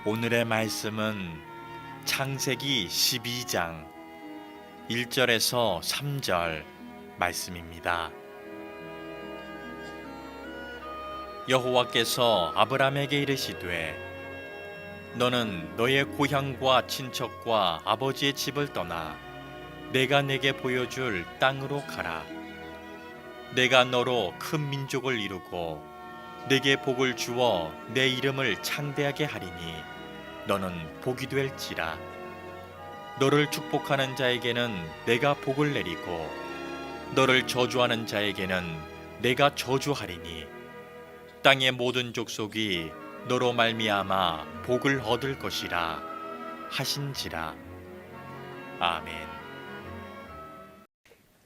오늘의 말씀은 창세기 12장 1절에서 3절 말씀입니다. 여호와께서 아브람에게 이르시되 너는 너의 고향과 친척과 아버지의 집을 떠나 내가 내게 보여줄 땅으로 가라. 내가 너로 큰 민족을 이루고 내게 복을 주어 내 이름을 창대하게 하리니 너는 복이 될지라. 너를 축복하는 자에게는 내가 복을 내리고 너를 저주하는 자에게는 내가 저주하리니 땅의 모든 족속이 너로 말미암아 복을 얻을 것이라 하신지라. 아멘.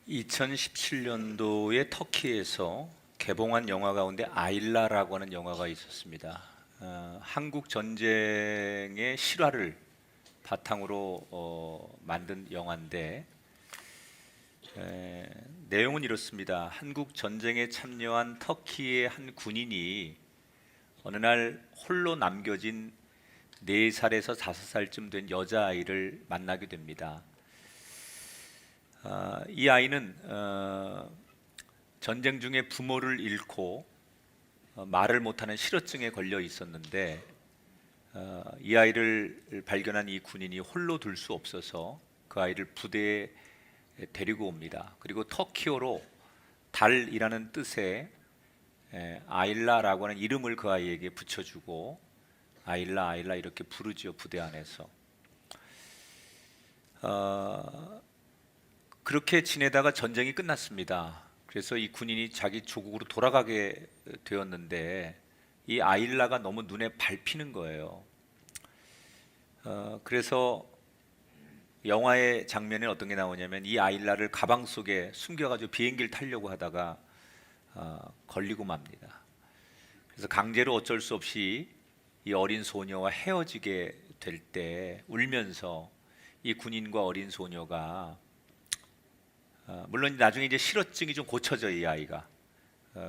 2017년도에 터키에서 개봉한 영화 가운데 아일라라고 하는 영화가 있었습니다. 한국 전쟁의 실화를 바탕으로 만든 영화인데 내용은 이렇습니다. 한국 전쟁에 참여한 터키의 한 군인이 어느 날 홀로 남겨진 4살에서 5살쯤 된 여자아이를 만나게 됩니다. 이 아이는 전쟁 중에 부모를 잃고 말을 못하는 실어증에 걸려 있었는데 이 아이를 발견한 이 군인이 홀로 둘 수 없어서 그 아이를 부대에 데리고 옵니다. 그리고 터키어로 달이라는 뜻의 아일라라고 하는 이름을 그 아이에게 붙여주고 아일라 아일라 이렇게 부르지요, 부대 안에서. 그렇게 지내다가 전쟁이 끝났습니다. 그래서 이 군인이 자기 조국으로 돌아가게 되었는데 이 아일라가 너무 눈에 밟히는 거예요. 그래서 영화의 장면에 어떤 게 나오냐면 이 아일라를 가방 속에 숨겨가지고 비행기를 타려고 하다가 걸리고 맙니다. 그래서 강제로 어쩔 수 없이 이 어린 소녀와 헤어지게 될 때 울면서 이 군인과 어린 소녀가 물론 나중에 이제 실어증이 좀 고쳐져 이 아이가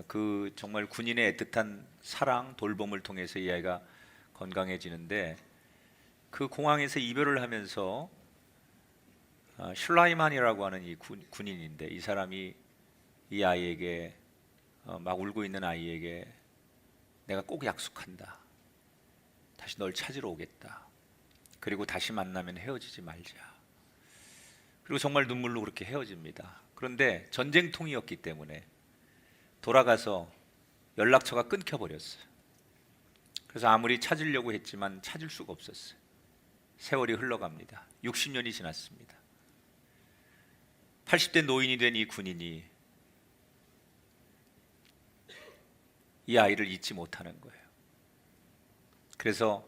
그 정말 군인의 애틋한 사랑 돌봄을 통해서 이 아이가 건강해지는데 그 공항에서 이별을 하면서 슐라이만이라고 하는 이 군인인데 이 사람이 이 아이에게 막 울고 있는 아이에게 내가 꼭 약속한다. 다시 널 찾으러 오겠다. 그리고 다시 만나면 헤어지지 말자. 그리고 정말 눈물로 그렇게 헤어집니다. 그런데 전쟁통이었기 때문에 돌아가서 연락처가 끊겨버렸어요. 그래서 아무리 찾으려고 했지만 찾을 수가 없었어요. 세월이 흘러갑니다. 60년이 지났습니다. 80대 노인이 된 이 군인이 이 아이를 잊지 못하는 거예요. 그래서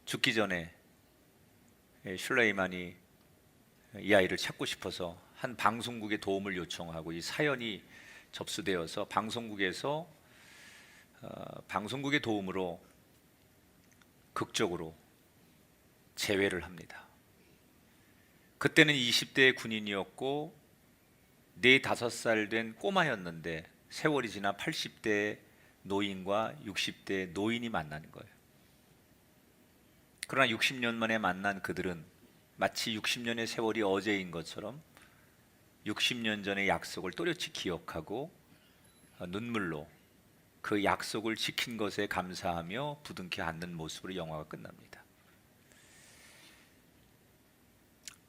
죽기 전에 슐레이만이 이 아이를 찾고 싶어서 한 방송국에 도움을 요청하고 이 사연이 접수되어서 방송국에서 방송국의 도움으로 극적으로 재회를 합니다. 그때는 20대의 군인이었고 4, 5살 된 꼬마였는데 세월이 지나 80대 노인과 60대 노인이 만나는 거예요. 그러나 60년 만에 만난 그들은 마치 60년의 세월이 어제인 것처럼 60년 전의 약속을 또렷이 기억하고 눈물로 그 약속을 지킨 것에 감사하며 부둥켜 안는 모습으로 영화가 끝납니다.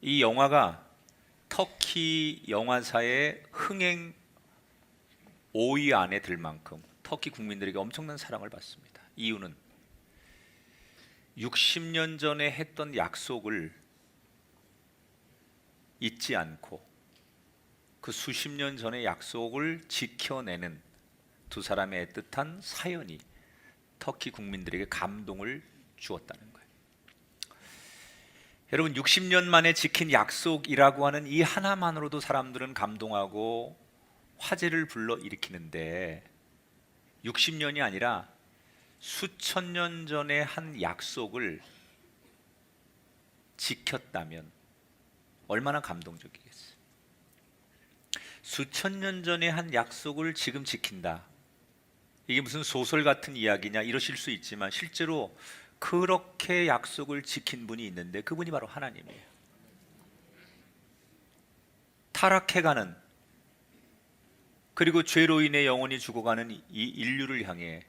이 영화가 터키 영화사의 흥행 5위 안에 들 만큼 터키 국민들에게 엄청난 사랑을 받습니다. 이유는 60년 전에 했던 약속을 잊지 않고 그 수십 년 전의 약속을 지켜내는 두 사람의 애틋한 사연이 터키 국민들에게 감동을 주었다는 거예요. 여러분 60년 만에 지킨 약속이라고 하는 이 하나만으로도 사람들은 감동하고 화제를 불러일으키는데 60년이 아니라 수천 년 전에 한 약속을 지켰다면 얼마나 감동적이겠어요. 수천 년 전에 한 약속을 지금 지킨다. 이게 무슨 소설 같은 이야기냐 이러실 수 있지만 실제로 그렇게 약속을 지킨 분이 있는데 그분이 바로 하나님이에요. 타락해가는, 그리고 죄로 인해 영혼이 죽어가는 이 인류를 향해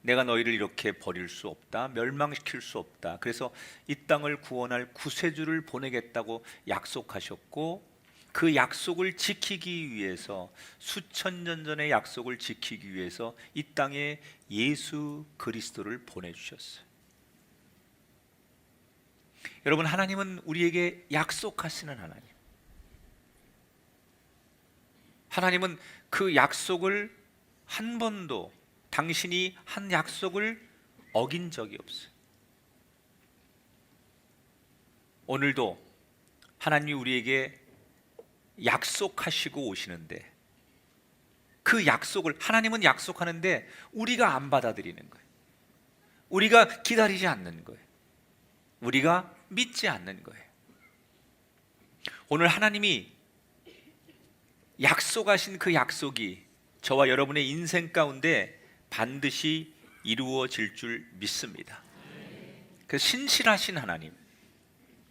내가 너희를 이렇게 버릴 수 없다, 멸망시킬 수 없다, 그래서 이 땅을 구원할 구세주를 보내겠다고 약속하셨고, 그 약속을 지키기 위해서, 수천 년 전의 약속을 지키기 위해서 이 땅에 예수 그리스도를 보내주셨어요. 여러분, 하나님은 우리에게 약속하시는 하나님. 하나님은 그 약속을 한 번도, 당신이 한 약속을 어긴 적이 없어요. 오늘도 하나님이 우리에게 약속하시고 오시는데, 그 약속을 하나님은 약속하는데 우리가 안 받아들이는 거예요. 우리가 기다리지 않는 거예요. 우리가 믿지 않는 거예요. 오늘 하나님이 약속하신 그 약속이 저와 여러분의 인생 가운데 반드시 이루어질 줄 믿습니다. 그 신실하신 하나님,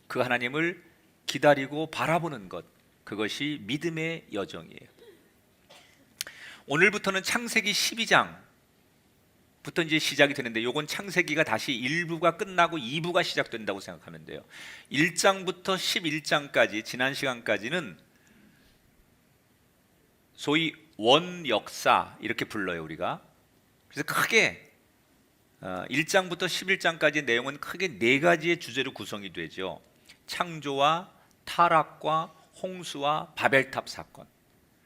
그 하나님을 기다리고 바라보는 것, 그것이 믿음의 여정이에요. 오늘부터는 창세기 12장부터 이제 시작이 되는데, 요건 창세기가 다시 1부가 끝나고 2부가 시작된다고 생각하면 돼요. 1장부터 11장까지, 지난 시간까지는 소위 원역사 이렇게 불러요, 우리가. 그래서 크게 1장부터 11장까지의 내용은 크게 네 가지의 주제로 구성이 되죠. 창조와 타락과 홍수와 바벨탑 사건.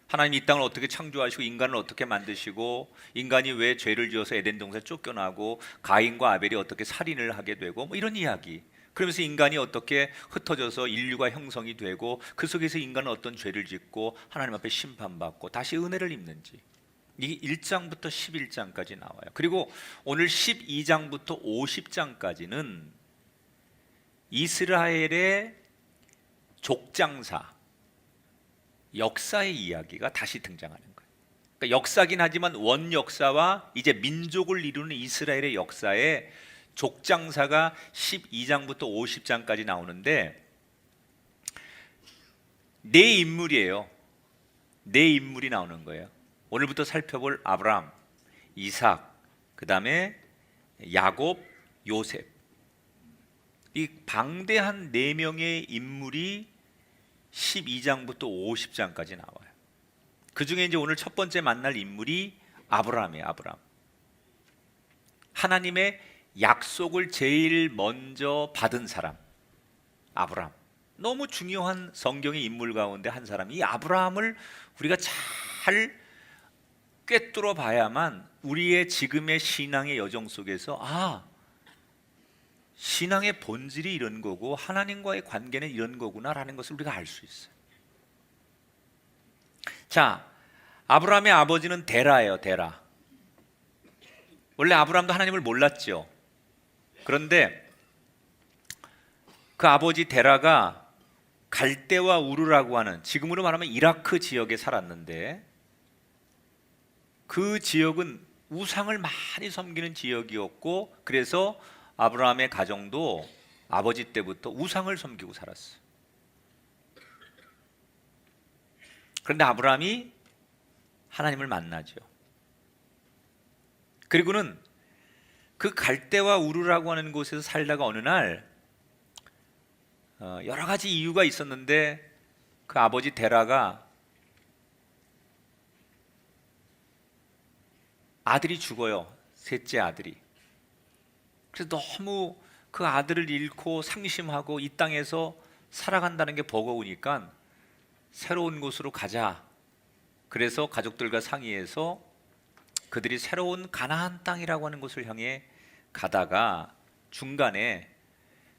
하나님이 이 땅을 어떻게 창조하시고 인간을 어떻게 만드시고, 인간이 왜 죄를 지어서 에덴 동산에 쫓겨나고, 가인과 아벨이 어떻게 살인을 하게 되고, 뭐 이런 이야기. 그러면서 인간이 어떻게 흩어져서 인류가 형성이 되고, 그 속에서 인간은 어떤 죄를 짓고 하나님 앞에 심판받고 다시 은혜를 입는지, 이게 1장부터 11장까지 나와요. 그리고 오늘 12장부터 50장까지는 이스라엘의 족장사, 역사의 이야기가 다시 등장하는 거예요. 그러니까 역사긴 하지만 원역사와 이제 민족을 이루는 이스라엘의 역사에 족장사가 12장부터 50장까지 나오는데, 네 인물이에요. 네 인물이 나오는 거예요. 오늘부터 살펴볼 아브라함, 이삭, 그 다음에 야곱, 요셉, 이 방대한 네 명의 인물이 12장부터 50장까지 나와요. 그 중에 이제 오늘 첫 번째 만날 인물이 아브라함이에요. 아브라함. 하나님의 약속을 제일 먼저 받은 사람, 아브라함. 너무 중요한 성경의 인물 가운데 한 사람. 이 아브라함을 우리가 잘 꿰뚫어 봐야만 우리의 지금의 신앙의 여정 속에서 신앙의 본질이 이런 거고 하나님과의 관계는 이런 거구나라는 것을 우리가 알 수 있어요. 자, 아브라함의 아버지는 데라예요. 데라. 원래 아브라함도 하나님을 몰랐죠. 그런데 그 아버지 데라가 갈대와 우르라고 하는, 지금으로 말하면 이라크 지역에 살았는데, 그 지역은 우상을 많이 섬기는 지역이었고, 그래서 아브라함의 가정도 아버지 때부터 우상을 섬기고 살았어요. 그런데 아브라함이 하나님을 만나죠. 그리고는 그 갈대와 우르라고 하는 곳에서 살다가 어느 날 여러 가지 이유가 있었는데, 그 아버지 데라가 아들이 죽어요. 셋째 아들이. 그래서 너무 그 아들을 잃고 상심하고 이 땅에서 살아간다는 게 버거우니까 새로운 곳으로 가자. 그래서 가족들과 상의해서 그들이 새로운 가나안 땅이라고 하는 곳을 향해 가다가 중간에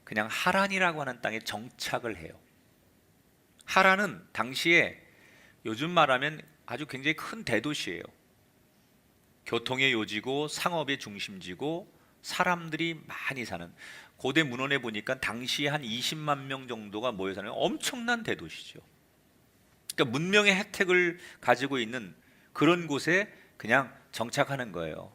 그냥 하란이라고 하는 땅에 정착을 해요. 하란은 당시에 요즘 말하면 아주 굉장히 큰 대도시예요. 교통의 요지고 상업의 중심지고 사람들이 많이 사는, 고대 문헌에 보니까 당시에 한 20만 명 정도가 모여 사는 엄청난 대도시죠. 그러니까 문명의 혜택을 가지고 있는 그런 곳에 그냥 정착하는 거예요.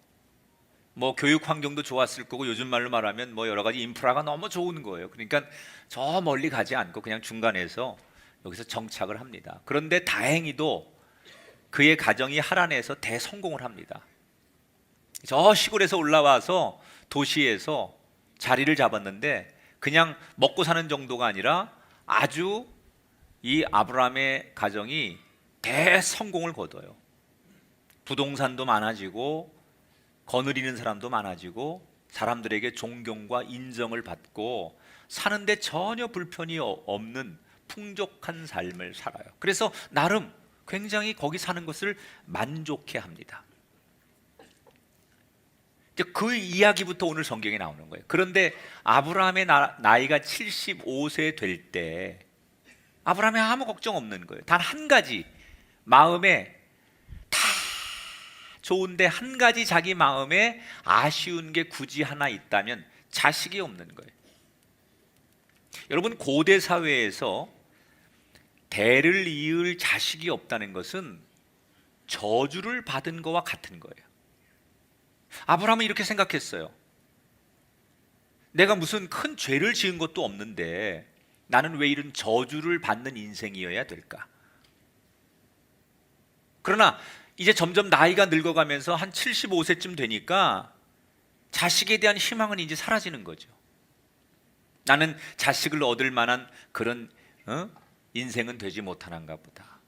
뭐 교육 환경도 좋았을 거고 요즘 말로 말하면 뭐 여러 가지 인프라가 너무 좋은 거예요. 그러니까 저 멀리 가지 않고 그냥 중간에서 여기서 정착을 합니다. 그런데 다행히도 그의 가정이 하란에서 대성공을 합니다. 저 시골에서 올라와서 도시에서 자리를 잡았는데 그냥 먹고 사는 정도가 아니라 아주 이 아브라함의 가정이 대성공을 거둬요. 부동산도 많아지고 거느리는 사람도 많아지고 사람들에게 존경과 인정을 받고 사는데 전혀 불편이 없는 풍족한 삶을 살아요. 그래서 나름 굉장히 거기 사는 것을 만족해 합니다. 이제 그 이야기부터 오늘 성경에 나오는 거예요. 그런데 아브라함의 나이가 75세 될 때 아브라함이 아무 걱정 없는 거예요. 단 한 가지 마음에 다 좋은데 한 가지 자기 마음에 아쉬운 게 굳이 하나 있다면 자식이 없는 거예요. 여러분 고대 사회에서 대를 이을 자식이 없다는 것은 저주를 받은 거와 같은 거예요. 아브라함은 이렇게 생각했어요. 내가 무슨 큰 죄를 지은 것도 없는데 나는 왜 이런 저주를 받는 인생이어야 될까? 그러나 이제 점점 나이가 늙어가면서 한 75세쯤 되니까 자식에 대한 희망은 이제 사라지는 거죠. 나는 자식을 얻을 만한 그런 인생은 되지 못하는가 보다.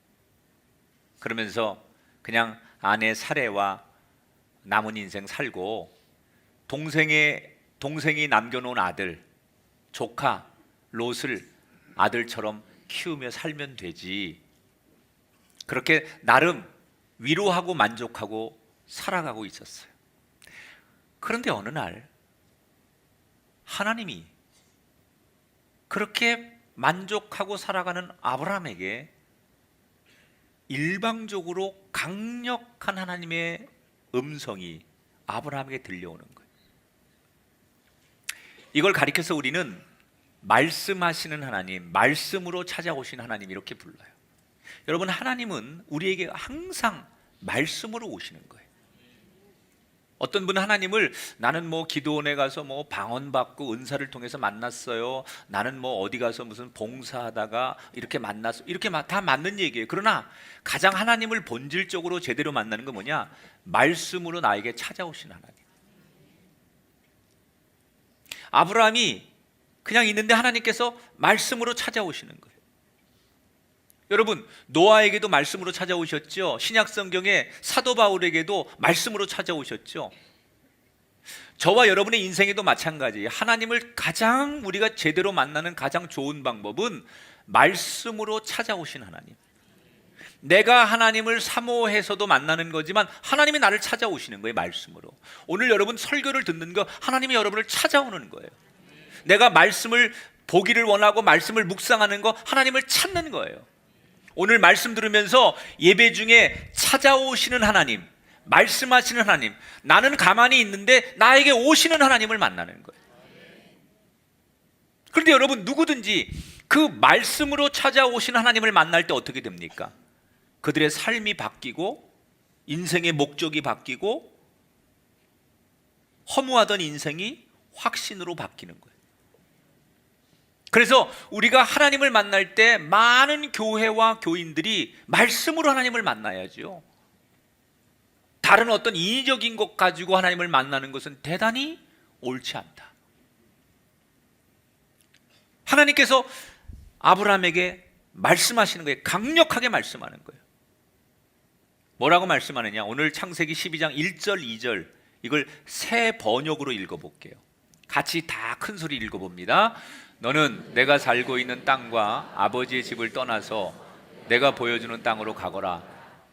그러면서 그냥 아내 사레와 남은 인생 살고 동생이 남겨놓은 아들, 조카, 롯을 아들처럼 키우며 살면 되지. 그렇게 나름 위로하고 만족하고 살아가고 있었어요. 그런데 어느 날 하나님이 그렇게 만족하고 살아가는 아브라함에게 일방적으로 강력한 하나님의 음성이 아브라함에게 들려오는 거예요. 이걸 가리켜서 우리는 말씀하시는 하나님, 말씀으로 찾아오신 하나님 이렇게 불러요. 여러분 하나님은 우리에게 항상 말씀으로 오시는 거예요. 어떤 분은 하나님을 나는 뭐 기도원에 가서 뭐 방언받고 은사를 통해서 만났어요. 나는 뭐 어디 가서 무슨 봉사하다가 이렇게 만났어. 이렇게 다 맞는 얘기예요. 그러나 가장 하나님을 본질적으로 제대로 만나는 건 뭐냐? 말씀으로 나에게 찾아오신 하나님. 아브라함이 그냥 있는데 하나님께서 말씀으로 찾아오시는 거예요. 여러분 노아에게도 말씀으로 찾아오셨죠. 신약 성경에 사도 바울에게도 말씀으로 찾아오셨죠. 저와 여러분의 인생에도 마찬가지예요. 하나님을 가장 우리가 제대로 만나는 가장 좋은 방법은 말씀으로 찾아오신 하나님. 내가 하나님을 사모해서도 만나는 거지만 하나님이 나를 찾아오시는 거예요. 말씀으로. 오늘 여러분 설교를 듣는 거 하나님이 여러분을 찾아오는 거예요. 내가 말씀을 보기를 원하고 말씀을 묵상하는 거 하나님을 찾는 거예요. 오늘 말씀 들으면서 예배 중에 찾아오시는 하나님, 말씀하시는 하나님, 나는 가만히 있는데 나에게 오시는 하나님을 만나는 거예요. 그런데 여러분 누구든지 그 말씀으로 찾아오시는 하나님을 만날 때 어떻게 됩니까? 그들의 삶이 바뀌고 인생의 목적이 바뀌고 허무하던 인생이 확신으로 바뀌는 거예요. 그래서 우리가 하나님을 만날 때 많은 교회와 교인들이 말씀으로 하나님을 만나야죠. 다른 어떤 인위적인 것 가지고 하나님을 만나는 것은 대단히 옳지 않다. 하나님께서 아브라함에게 말씀하시는 거예요. 강력하게 말씀하는 거예요. 뭐라고 말씀하느냐? 오늘 창세기 12장 1절 2절 이걸 새 번역으로 읽어볼게요. 같이 다 큰 소리 읽어봅니다. 너는 내가 살고 있는 땅과 아버지의 집을 떠나서 내가 보여주는 땅으로 가거라.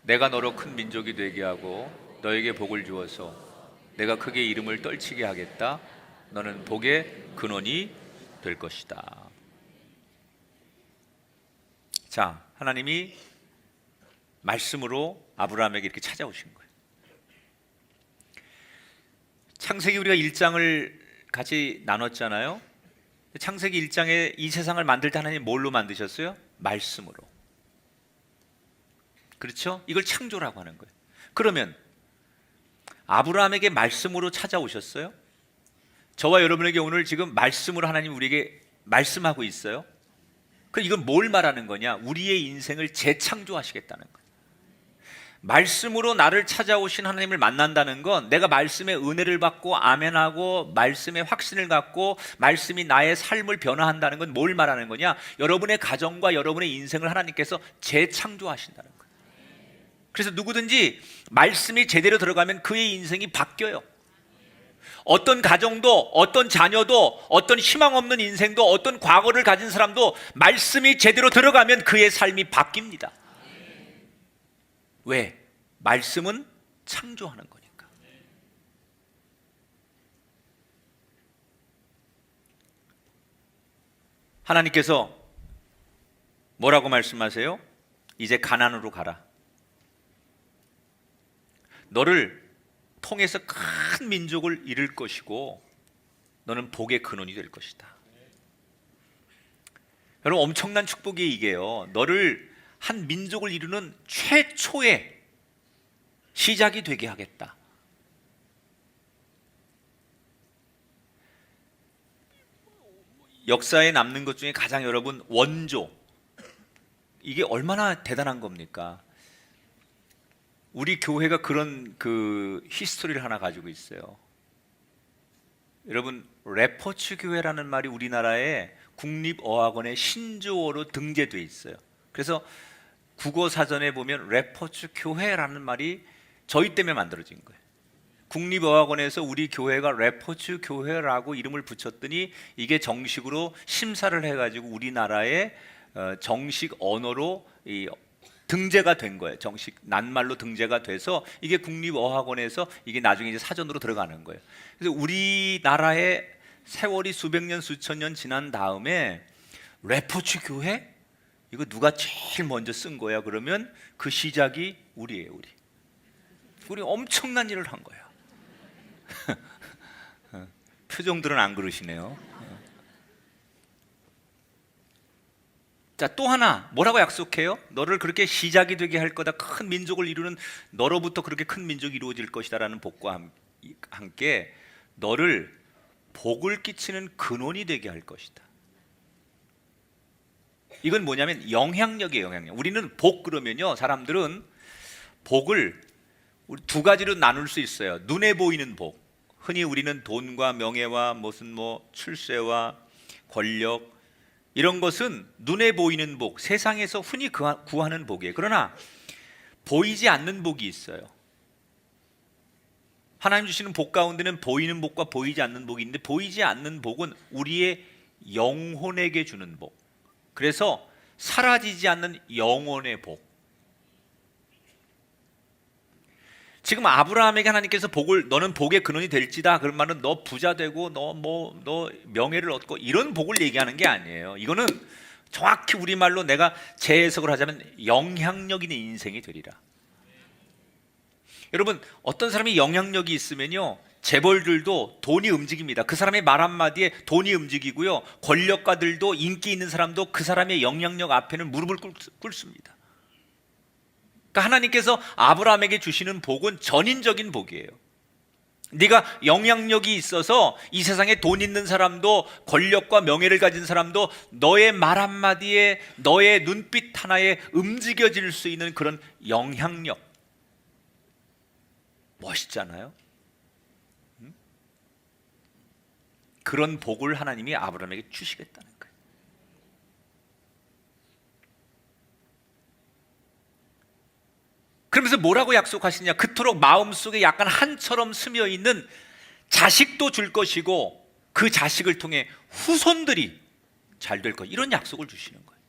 내가 너로 큰 민족이 되게 하고 너에게 복을 주어서 내가 크게 이름을 떨치게 하겠다. 너는 복의 근원이 될 것이다. 자, 하나님이 말씀으로 아브라함에게 이렇게 찾아오신 거예요. 창세기 우리가 1장을 같이 나눴잖아요. 창세기 1장에 이 세상을 만들 때 하나님 뭘로 만드셨어요? 말씀으로. 그렇죠? 이걸 창조라고 하는 거예요. 그러면 아브라함에게 말씀으로 찾아오셨어요? 저와 여러분에게 오늘 지금 말씀으로 하나님 우리에게 말씀하고 있어요. 그럼 이건 뭘 말하는 거냐? 우리의 인생을 재창조하시겠다는 거예요. 말씀으로 나를 찾아오신 하나님을 만난다는 건 내가 말씀의 은혜를 받고 아멘하고 말씀의 확신을 갖고 말씀이 나의 삶을 변화한다는 건 뭘 말하는 거냐? 여러분의 가정과 여러분의 인생을 하나님께서 재창조하신다는 거예요. 그래서 누구든지 말씀이 제대로 들어가면 그의 인생이 바뀌어요. 어떤 가정도 어떤 자녀도 어떤 희망 없는 인생도 어떤 과거를 가진 사람도 말씀이 제대로 들어가면 그의 삶이 바뀝니다. 왜? 말씀은 창조하는 거니까. 하나님께서 뭐라고 말씀하세요? 이제 가나안으로 가라. 너를 통해서 큰 민족을 이룰 것이고 너는 복의 근원이 될 것이다. 여러분 엄청난 축복이 이게요. 너를 한 민족을 이루는 최초의 시작이 되게 하겠다. 역사에 남는 것 중에 가장 여러분 원조, 이게 얼마나 대단한 겁니까? 우리 교회가 그런 히스토리를 하나 가지고 있어요. 여러분 레퍼츠 교회라는 말이 우리나라의 국립어학원의 신조어로 등재되어 있어요. 그래서 국어 사전에 보면 레퍼츠 교회라는 말이 저희 때문에 만들어진 거예요. 국립어학원에서 우리 교회가 레퍼츠 교회라고 이름을 붙였더니 이게 정식으로 심사를 해가지고 우리나라의 정식 언어로 등재가 된 거예요. 정식 낱말로 등재가 돼서 이게 국립어학원에서 이게 나중에 이제 사전으로 들어가는 거예요. 그래서 우리나라의 세월이 수백 년 수천 년 지난 다음에 레퍼츠 교회? 이거 누가 제일 먼저 쓴 거야? 그러면 그 시작이 우리예요. 우리 엄청난 일을 한 거야. 표정들은 안 그러시네요. 자, 또 하나 뭐라고 약속해요? 너를 그렇게 시작이 되게 할 거다. 큰 민족을 이루는 너로부터 그렇게 큰 민족이 이루어질 것이다라는 복과 함께 너를 복을 끼치는 근원이 되게 할 것이다. 이건 뭐냐면 영향력이에요. 영향력. 우리는 복 그러면요, 사람들은 복을 우리 두 가지로 나눌 수 있어요. 눈에 보이는 복, 흔히 우리는 돈과 명예와 무슨 출세와 권력, 이런 것은 눈에 보이는 복, 세상에서 흔히 구하는 복이에요. 그러나 보이지 않는 복이 있어요. 하나님 주시는 복 가운데는 보이는 복과 보이지 않는 복이 있는데, 보이지 않는 복은 우리의 영혼에게 주는 복. 그래서 사라지지 않는 영혼의 복. 지금 아브라함에게 하나님께서 복을, 너는 복의 근원이 될지다, 그런 말은 너 부자 되고 너 명예를 얻고 이런 복을 얘기하는 게 아니에요. 이거는 정확히 우리말로 내가 재해석을 하자면 영향력 있는 인생이 되리라. 여러분 어떤 사람이 영향력이 있으면요, 재벌들도 돈이 움직입니다. 그 사람의 말 한마디에 돈이 움직이고요, 권력가들도, 인기 있는 사람도 그 사람의 영향력 앞에는 무릎을 꿇습니다. 그러니까 하나님께서 아브라함에게 주시는 복은 전인적인 복이에요. 네가 영향력이 있어서 이 세상에 돈 있는 사람도 권력과 명예를 가진 사람도 너의 말 한마디에, 너의 눈빛 하나에 움직여질 수 있는 그런 영향력. 멋있잖아요? 그런 복을 하나님이 아브라함에게 주시겠다는 거예요. 그러면서 뭐라고 약속하시냐? 그토록 마음속에 약간 한처럼 스며 있는 자식도 줄 것이고 그 자식을 통해 후손들이 잘 될 것, 이런 약속을 주시는 거예요.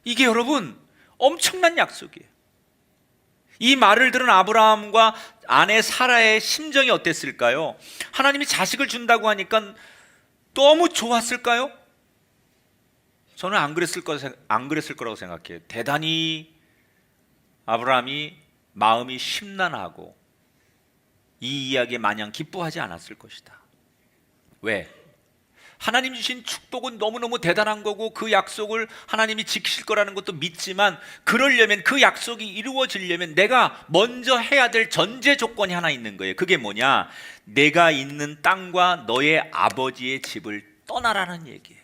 이게 여러분 엄청난 약속이에요. 이 말을 들은 아브라함과 아내 사라의 심정이 어땠을까요? 하나님이 자식을 준다고 하니까 너무 좋았을까요? 저는 안 그랬을 거라고 생각해요. 대단히 아브라함이 마음이 심란하고 이 이야기에 마냥 기뻐하지 않았을 것이다. 왜? 하나님 주신 축복은 너무너무 대단한 거고 그 약속을 하나님이 지키실 거라는 것도 믿지만, 그러려면, 그 약속이 이루어지려면 내가 먼저 해야 될 전제 조건이 하나 있는 거예요. 그게 뭐냐? 내가 있는 땅과 너의 아버지의 집을 떠나라는 얘기예요.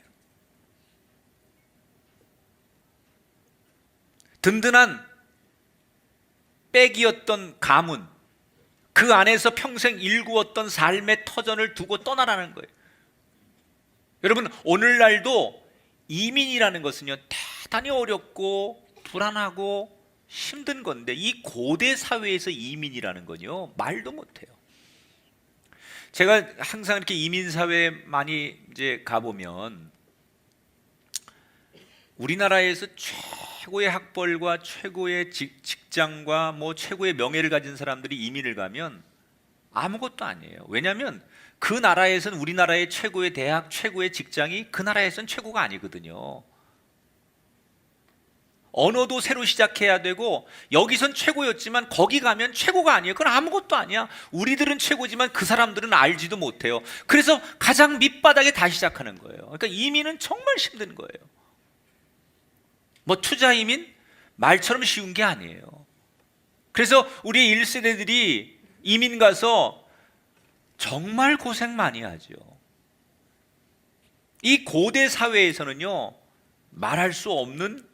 든든한 백이었던 가문, 그 안에서 평생 일구었던 삶의 터전을 두고 떠나라는 거예요. 여러분, 오늘날도 이민이라는 것은요, 대단히 어렵고 불안하고 힘든 건데, 이 고대 사회에서 이민이라는 건요, 말도 못해요. 제가 항상 이렇게 이민 사회에 많이 이제 가보면, 우리나라에서 최고의 학벌과 최고의 직장과 뭐 최고의 명예를 가진 사람들이 이민을 가면 아무것도 아니에요. 왜냐하면 그 나라에서는 우리나라의 최고의 대학, 최고의 직장이 그 나라에서는 최고가 아니거든요. 언어도 새로 시작해야 되고, 여기선 최고였지만 거기 가면 최고가 아니에요. 그건 아무것도 아니야. 우리들은 최고지만 그 사람들은 알지도 못해요. 그래서 가장 밑바닥에 다시 시작하는 거예요. 그러니까 이민은 정말 힘든 거예요. 뭐 투자 이민? 말처럼 쉬운 게 아니에요. 그래서 우리 1세대들이 이민 가서 정말 고생 많이 하죠. 이 고대 사회에서는요, 말할 수 없는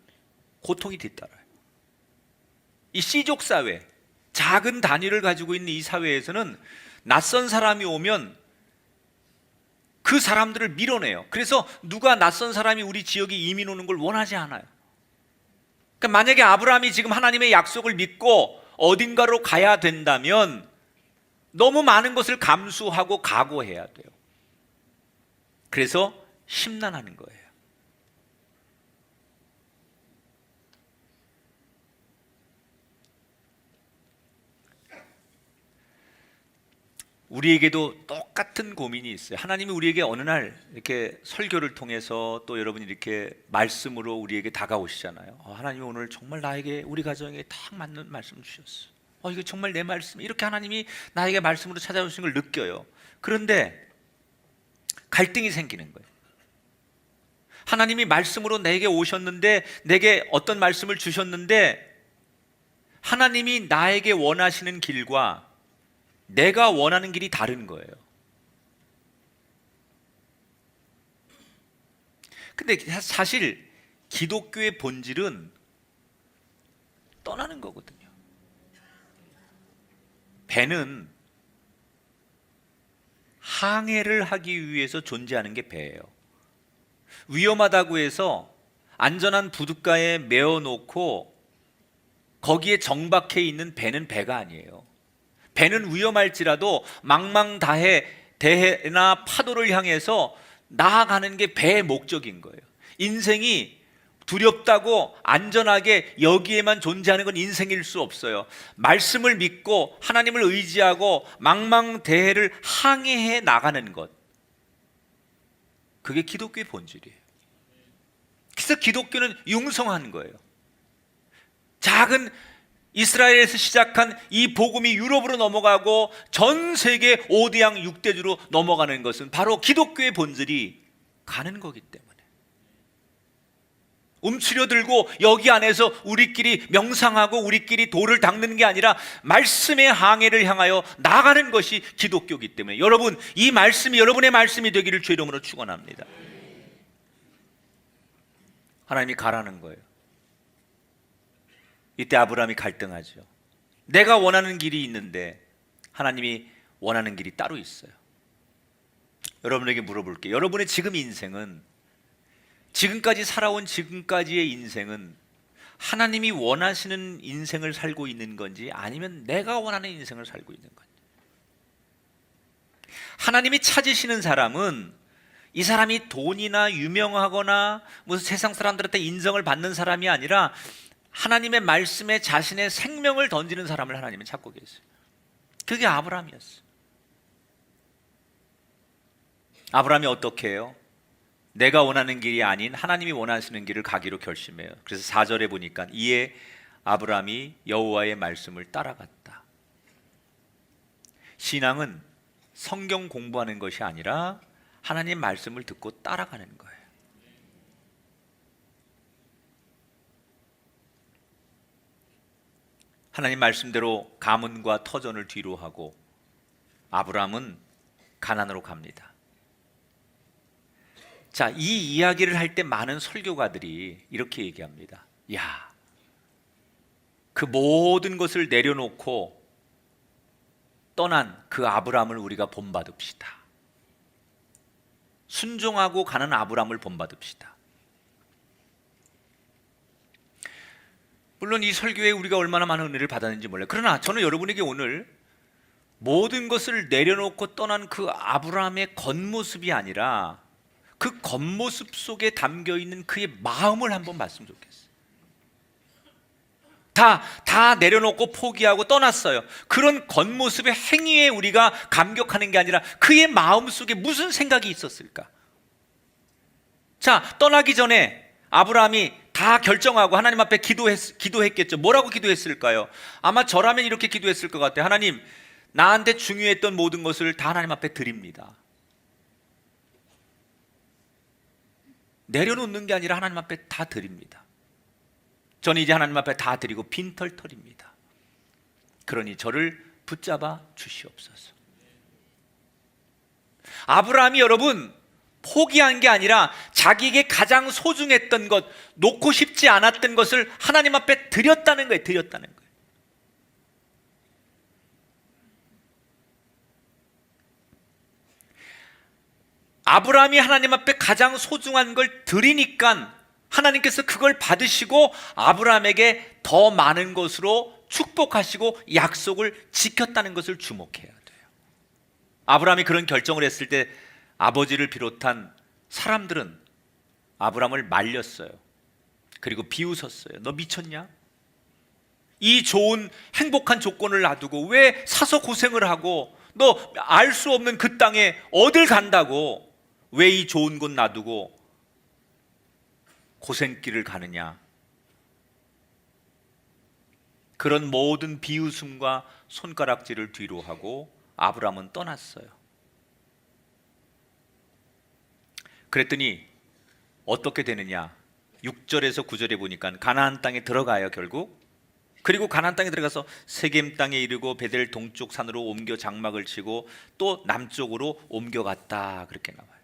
고통이 뒤따라요. 이 씨족 사회, 작은 단위를 가지고 있는 이 사회에서는 낯선 사람이 오면 그 사람들을 밀어내요. 그래서 누가 낯선 사람이 우리 지역에 이민 오는 걸 원하지 않아요. 그러니까 만약에 아브라함이 지금 하나님의 약속을 믿고 어딘가로 가야 된다면 너무 많은 것을 감수하고 각오해야 돼요. 그래서 심란하는 거예요. 우리에게도 똑같은 고민이 있어요. 하나님이 우리에게 어느 날 이렇게 설교를 통해서, 또 여러분이 이렇게 말씀으로 우리에게 다가오시잖아요. 하나님이 오늘 정말 나에게, 우리 가정에 딱 맞는 말씀 주셨어. 이거 정말 내 말씀, 이렇게 하나님이 나에게 말씀으로 찾아오신 걸 느껴요. 그런데 갈등이 생기는 거예요. 하나님이 말씀으로 내게 오셨는데, 내게 어떤 말씀을 주셨는데, 하나님이 나에게 원하시는 길과 내가 원하는 길이 다른 거예요. 근데 사실 기독교의 본질은 떠나는 거거든요. 배는 항해를 하기 위해서 존재하는 게 배예요. 위험하다고 해서 안전한 부둣가에 메어놓고 거기에 정박해 있는 배는 배가 아니에요. 배는 위험할지라도 망망다해나 파도를 향해서 나아가는 게 배의 목적인 거예요. 인생이 두렵다고 안전하게 여기에만 존재하는 건 인생일 수 없어요. 말씀을 믿고 하나님을 의지하고 망망대해를 항해해 나가는 것, 그게 기독교의 본질이에요. 그래서 기독교는 융성한 거예요. 작은 이스라엘에서 시작한 이 복음이 유럽으로 넘어가고 전 세계 5대양 6대주로 넘어가는 것은 바로 기독교의 본질이 가는 거기 때문에, 움츠려들고 여기 안에서 우리끼리 명상하고 우리끼리 돌을 닦는 게 아니라 말씀의 항해를 향하여 나가는 것이 기독교이기 때문에, 여러분, 이 말씀이 여러분의 말씀이 되기를 주의 이름으로 축원합니다. 하나님이 가라는 거예요. 이때 아브라함이 갈등하죠. 내가 원하는 길이 있는데 하나님이 원하는 길이 따로 있어요. 여러분에게 물어볼게요. 여러분의 지금 인생은, 지금까지 살아온 지금까지의 인생은 하나님이 원하시는 인생을 살고 있는 건지, 아니면 내가 원하는 인생을 살고 있는 건지. 하나님이 찾으시는 사람은 이 사람이 돈이나 유명하거나 무슨 세상 사람들한테 인정을 받는 사람이 아니라 하나님의 말씀에 자신의 생명을 던지는 사람을 하나님은 찾고 계세요. 그게 아브라함이었어요. 아브라함이 어떻게 해요? 내가 원하는 길이 아닌 하나님이 원하시는 길을 가기로 결심해요. 그래서 4절에 보니까 이에 아브라함이 여호와의 말씀을 따라갔다. 신앙은 성경 공부하는 것이 아니라 하나님 말씀을 듣고 따라가는 거예요. 하나님 말씀대로 가문과 터전을 뒤로 하고 아브라함은 가나안으로 갑니다. 자, 이 이야기를 할 때 많은 설교가들이 이렇게 얘기합니다. 야, 그 모든 것을 내려놓고 떠난 그 아브라함을 우리가 본받읍시다. 순종하고 가는 아브라함을 본받읍시다. 물론 이 설교에 우리가 얼마나 많은 은혜를 받았는지 몰라요. 그러나 저는 여러분에게 오늘 모든 것을 내려놓고 떠난 그 아브라함의 겉모습이 아니라 그 겉모습 속에 담겨있는 그의 마음을 한번 봤으면 좋겠어요. 다 내려놓고 포기하고 떠났어요. 그런 겉모습의 행위에 우리가 감격하는 게 아니라 그의 마음 속에 무슨 생각이 있었을까? 자, 떠나기 전에 아브라함이 다 결정하고 하나님 앞에 기도했겠죠. 뭐라고 기도했을까요? 아마 저라면 이렇게 기도했을 것 같아요. 하나님, 나한테 중요했던 모든 것을 다 하나님 앞에 드립니다. 내려놓는 게 아니라 하나님 앞에 다 드립니다. 저는 이제 하나님 앞에 다 드리고 빈털털입니다. 그러니 저를 붙잡아 주시옵소서. 아브라함이 여러분 포기한 게 아니라 자기에게 가장 소중했던 것, 놓고 싶지 않았던 것을 하나님 앞에 드렸다는 거예요. 드렸다는 거예요. 아브라함이 하나님 앞에 가장 소중한 걸 드리니까 하나님께서 그걸 받으시고 아브라함에게 더 많은 것으로 축복하시고 약속을 지켰다는 것을 주목해야 돼요. 아브라함이 그런 결정을 했을 때 아버지를 비롯한 사람들은 아브라함을 말렸어요. 그리고 비웃었어요. 너 미쳤냐? 이 좋은 행복한 조건을 놔두고 왜 사서 고생을 하고 너 알 수 없는 그 땅에 어딜 간다고 왜 이 좋은 곳 놔두고 고생길을 가느냐? 그런 모든 비웃음과 손가락질을 뒤로 하고 아브라함은 떠났어요. 그랬더니 어떻게 되느냐? 6절에서 9절에 보니까 가나안 땅에 들어가요, 결국. 그리고 가나안 땅에 들어가서 세겜 땅에 이르고 베델 동쪽 산으로 옮겨 장막을 치고 또 남쪽으로 옮겨갔다, 그렇게 나와요.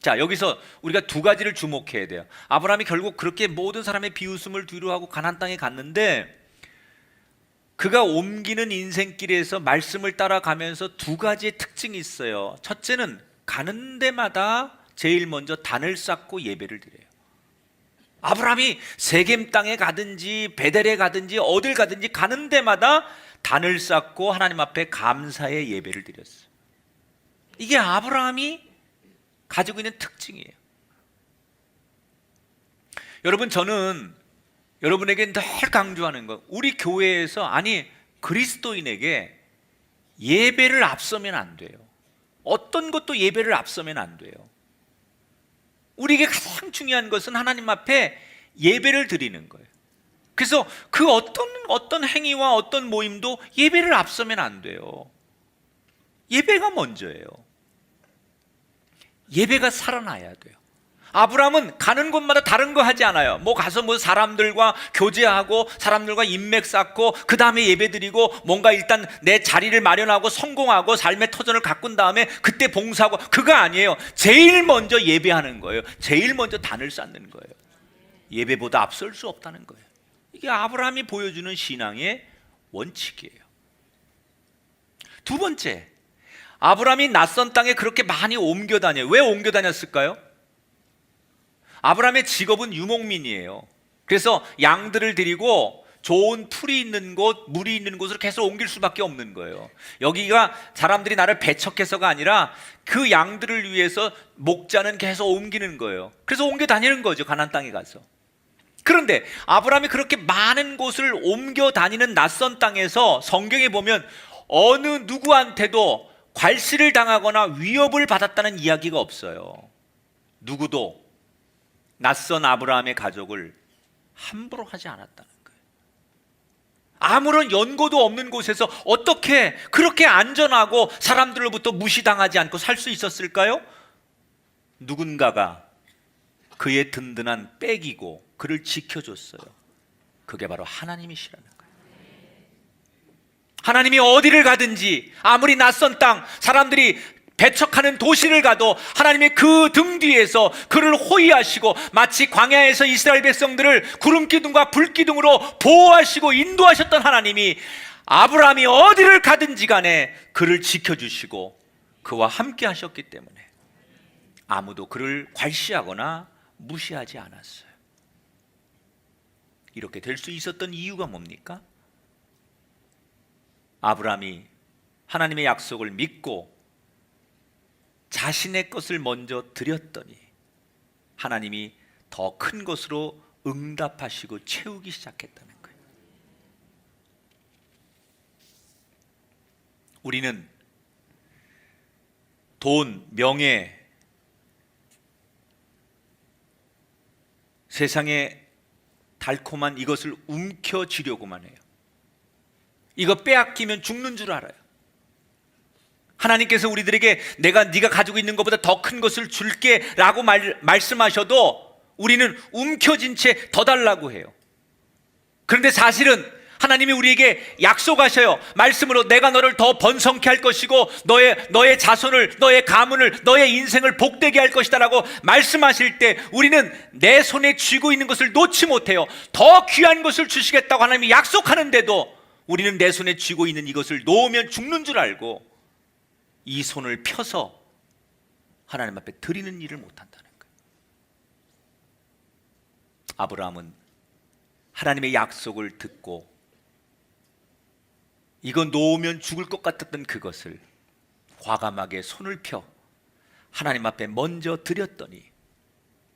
자, 여기서 우리가 두 가지를 주목해야 돼요. 아브라함이 결국 그렇게 모든 사람의 비웃음을 뒤로하고 가나안 땅에 갔는데 그가 옮기는 인생길에서 말씀을 따라가면서 두 가지의 특징이 있어요. 첫째는 가는 데마다 제일 먼저 단을 쌓고 예배를 드려요. 아브라함이 세겜 땅에 가든지 베델에 가든지 어딜 가든지 가는 데마다 단을 쌓고 하나님 앞에 감사의 예배를 드렸어요. 이게 아브라함이 가지고 있는 특징이에요. 여러분, 저는 여러분에게 늘 강조하는 거, 우리 교회에서, 아니 그리스도인에게 예배를 앞서면 안 돼요. 어떤 것도 예배를 앞서면 안 돼요. 우리에게 가장 중요한 것은 하나님 앞에 예배를 드리는 거예요. 그래서 그 어떤 행위와 어떤 모임도 예배를 앞서면 안 돼요. 예배가 먼저예요. 예배가 살아나야 돼요. 아브라함은 가는 곳마다 다른 거 하지 않아요. 뭐 가서 뭐 사람들과 교제하고 사람들과 인맥 쌓고 그 다음에 예배드리고 뭔가 일단 내 자리를 마련하고 성공하고 삶의 터전을 가꾼 다음에 그때 봉사하고, 그거 아니에요. 제일 먼저 예배하는 거예요. 제일 먼저 단을 쌓는 거예요. 예배보다 앞설 수 없다는 거예요. 이게 아브라함이 보여주는 신앙의 원칙이에요. 두 번째, 아브라함이 낯선 땅에 그렇게 많이 옮겨 다녀요. 왜 옮겨 다녔을까요? 아브라함의 직업은 유목민이에요. 그래서 양들을 데리고 좋은 풀이 있는 곳, 물이 있는 곳으로 계속 옮길 수밖에 없는 거예요. 여기가 사람들이 나를 배척해서가 아니라 그 양들을 위해서 목자는 계속 옮기는 거예요. 그래서 옮겨 다니는 거죠, 가나안 땅에 가서. 그런데 아브라함이 그렇게 많은 곳을 옮겨 다니는 낯선 땅에서 성경에 보면 어느 누구한테도 괄시를 당하거나 위협을 받았다는 이야기가 없어요. 누구도 낯선 아브라함의 가족을 함부로 하지 않았다는 거예요. 아무런 연고도 없는 곳에서 어떻게 그렇게 안전하고 사람들로부터 무시당하지 않고 살 수 있었을까요? 누군가가 그의 든든한 백이고 그를 지켜줬어요. 그게 바로 하나님이시라는 거예요. 하나님이 어디를 가든지, 아무리 낯선 땅, 사람들이 배척하는 도시를 가도 하나님의 그 등 뒤에서 그를 호위하시고, 마치 광야에서 이스라엘 백성들을 구름기둥과 불기둥으로 보호하시고 인도하셨던 하나님이 아브라함이 어디를 가든지 간에 그를 지켜주시고 그와 함께 하셨기 때문에 아무도 그를 괄시하거나 무시하지 않았어요. 이렇게 될 수 있었던 이유가 뭡니까? 아브라함이 하나님의 약속을 믿고 자신의 것을 먼저 드렸더니 하나님이 더 큰 것으로 응답하시고 채우기 시작했다는 거예요. 우리는 돈, 명예, 세상의 달콤한 이것을 움켜쥐려고만 해요. 이거 빼앗기면 죽는 줄 알아요. 하나님께서 우리들에게 네가 가지고 있는 것보다 더 큰 것을 줄게 라고 말씀하셔도 우리는 움켜쥔 채 더 달라고 해요. 그런데 사실은 하나님이 우리에게 약속하셔요. 말씀으로 내가 너를 더 번성케 할 것이고 너의 자손을, 너의 가문을, 너의 인생을 복되게 할 것이다 라고 말씀하실 때 우리는 내 손에 쥐고 있는 것을 놓지 못해요. 더 귀한 것을 주시겠다고 하나님이 약속하는데도 우리는 내 손에 쥐고 있는 이것을 놓으면 죽는 줄 알고 이 손을 펴서 하나님 앞에 드리는 일을 못한다는 거예요. 아브라함은 하나님의 약속을 듣고 이거 놓으면 죽을 것 같았던 그것을 과감하게 손을 펴 하나님 앞에 먼저 드렸더니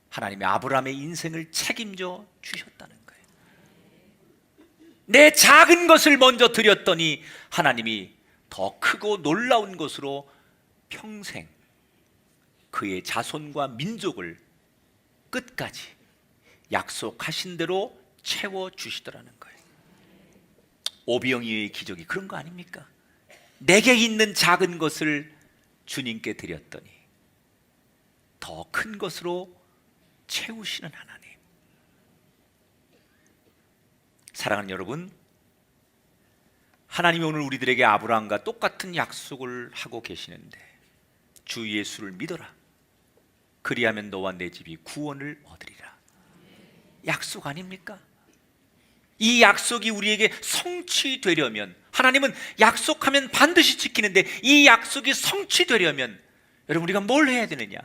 하나님이 아브라함의 인생을 책임져 주셨다는 거예요. 내 작은 것을 먼저 드렸더니 하나님이 더 크고 놀라운 것으로 평생 그의 자손과 민족을 끝까지 약속하신 대로 채워주시더라는 거예요. 오병이어의 기적이 그런 거 아닙니까? 내게 있는 작은 것을 주님께 드렸더니 더 큰 것으로 채우시는 하나님. 사랑하는 여러분, 하나님이 오늘 우리들에게 아브라함과 똑같은 약속을 하고 계시는데 주 예수를 믿어라. 그리하면 너와 내 집이 구원을 얻으리라. 약속 아닙니까? 이 약속이 우리에게 성취되려면, 하나님은 약속하면 반드시 지키는데 이 약속이 성취되려면 여러분 우리가 뭘 해야 되느냐?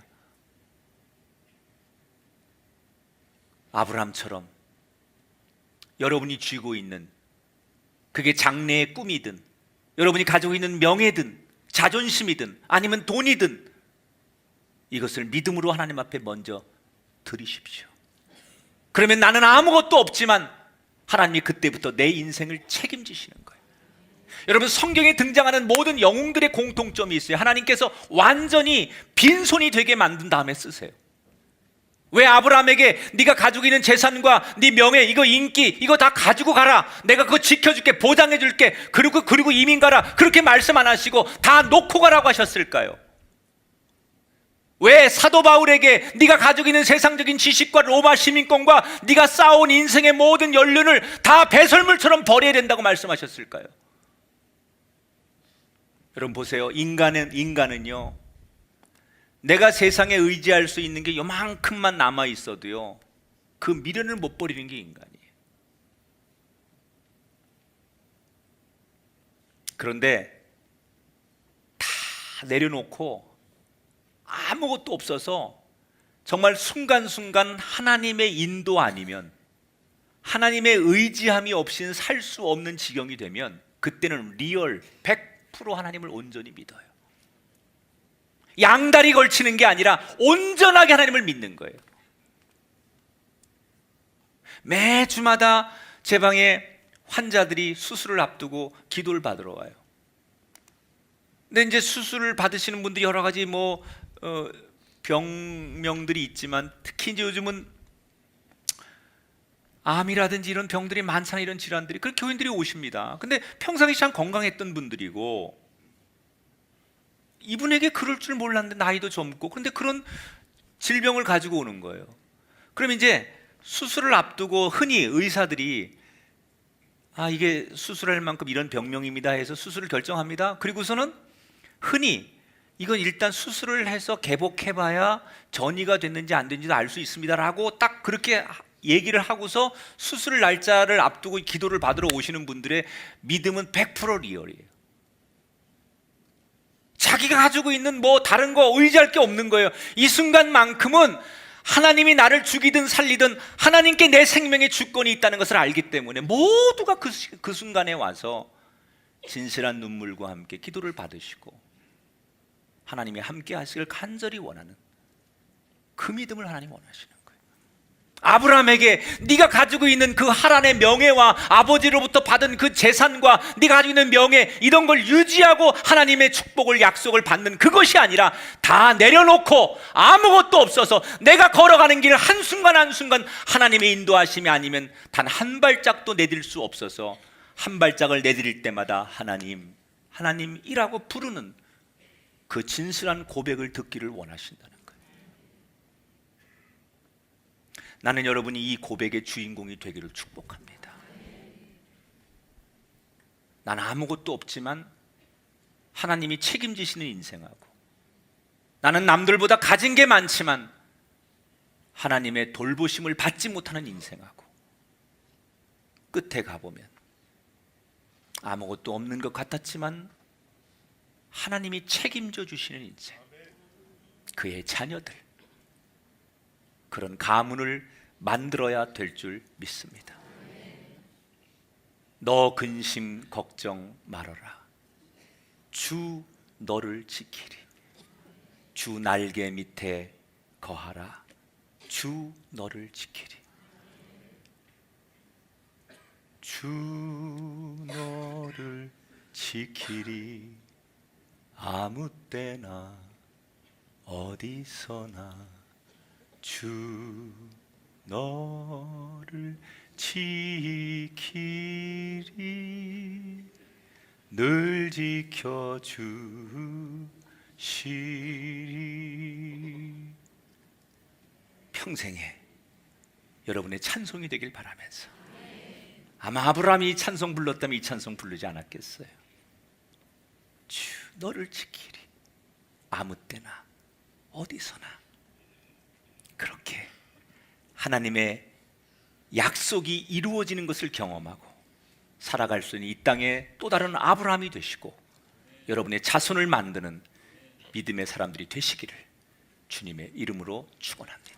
아브라함처럼 여러분이 쥐고 있는, 그게 장래의 꿈이든 여러분이 가지고 있는 명예든 자존심이든 아니면 돈이든 이것을 믿음으로 하나님 앞에 먼저 드리십시오. 그러면 나는 아무것도 없지만 하나님이 그때부터 내 인생을 책임지시는 거예요. 여러분, 성경에 등장하는 모든 영웅들의 공통점이 있어요. 하나님께서 완전히 빈손이 되게 만든 다음에 쓰세요. 왜 아브라함에게 네가 가지고 있는 재산과 네 명예, 이거 인기, 이거 다 가지고 가라, 내가 그거 지켜줄게, 보장해줄게, 그리고 이민 가라, 그렇게 말씀 안 하시고 다 놓고 가라고 하셨을까요? 왜 사도 바울에게 네가 가지고 있는 세상적인 지식과 로마 시민권과 네가 쌓아온 인생의 모든 연륜을 다 배설물처럼 버려야 된다고 말씀하셨을까요? 여러분 보세요. 인간은요, 내가 세상에 의지할 수 있는 게 요만큼만 남아 있어도요, 그 미련을 못 버리는 게 인간이에요. 그런데 다 내려놓고 아무것도 없어서 정말 순간순간 하나님의 인도 아니면, 하나님의 의지함이 없이는 살 수 없는 지경이 되면 그때는 리얼 100% 하나님을 온전히 믿어요. 양다리 걸치는 게 아니라 온전하게 하나님을 믿는 거예요. 매주마다 제 방에 환자들이 수술을 앞두고 기도를 받으러 와요. 근데 이제 수술을 받으시는 분들이 여러 가지 병명들이 있지만 특히 이제 요즘은 암이라든지 이런 병들이 많잖아요. 이런 질환들이. 그 교인들이 오십니다. 근데 평상시 참 건강했던 분들이고 이분에게 그럴 줄 몰랐는데 나이도 젊고 그런데 그런 질병을 가지고 오는 거예요. 그럼 이제 수술을 앞두고 흔히 의사들이 이게 수술할 만큼 이런 병명입니다 해서 수술을 결정합니다. 그리고서는 흔히 이건 일단 수술을 해서 개복해봐야 전이가 됐는지 안 됐는지도 알 수 있습니다라고 딱 그렇게 얘기를 하고서 수술 날짜를 앞두고 기도를 받으러 오시는 분들의 믿음은 100% 리얼이에요. 자기가 가지고 있는 뭐 다른 거 의지할 게 없는 거예요. 이 순간만큼은 하나님이 나를 죽이든 살리든 하나님께 내 생명의 주권이 있다는 것을 알기 때문에 모두가 그 순간에 와서 진실한 눈물과 함께 기도를 받으시고 하나님이 함께 하시길 간절히 원하는 그 믿음을 하나님 원하시는 거예요. 아브라함에게 네가 가지고 있는 그 하란의 명예와 아버지로부터 받은 그 재산과 네가 가지고 있는 명예 이런 걸 유지하고 하나님의 축복을 약속을 받는 그것이 아니라 다 내려놓고 아무것도 없어서 내가 걸어가는 길 한순간 한순간 하나님의 인도하심이 아니면 단 한 발짝도 내딜 수 없어서 한 발짝을 내디딜 때마다 하나님이라고 부르는 그 진실한 고백을 듣기를 원하신다는 거예요. 나는 여러분이 이 고백의 주인공이 되기를 축복합니다. 나는 아무것도 없지만 하나님이 책임지시는 인생하고 나는 남들보다 가진 게 많지만 하나님의 돌보심을 받지 못하는 인생하고 끝에 가보면 아무것도 없는 것 같았지만 하나님이 책임져 주시는 인생, 그의 자녀들, 그런 가문을 만들어야 될 줄 믿습니다. 너 근심 걱정 말아라. 주 너를 지키리. 주 날개 밑에 거하라. 주 너를 지키리. 주 너를 지키리. 아무 때나 어디서나 주 너를 지키리. 늘 지켜주시리. 평생에 여러분의 찬송이 되길 바라면서 아마 아브라함이 이 찬송 불렀다면 이 찬송 부르지 않았겠어요. 주 너를 지키리. 아무 때나 어디서나. 그렇게 하나님의 약속이 이루어지는 것을 경험하고 살아갈 수 있는 이 땅의 또 다른 아브라함이 되시고 여러분의 자손을 만드는 믿음의 사람들이 되시기를 주님의 이름으로 축원합니다.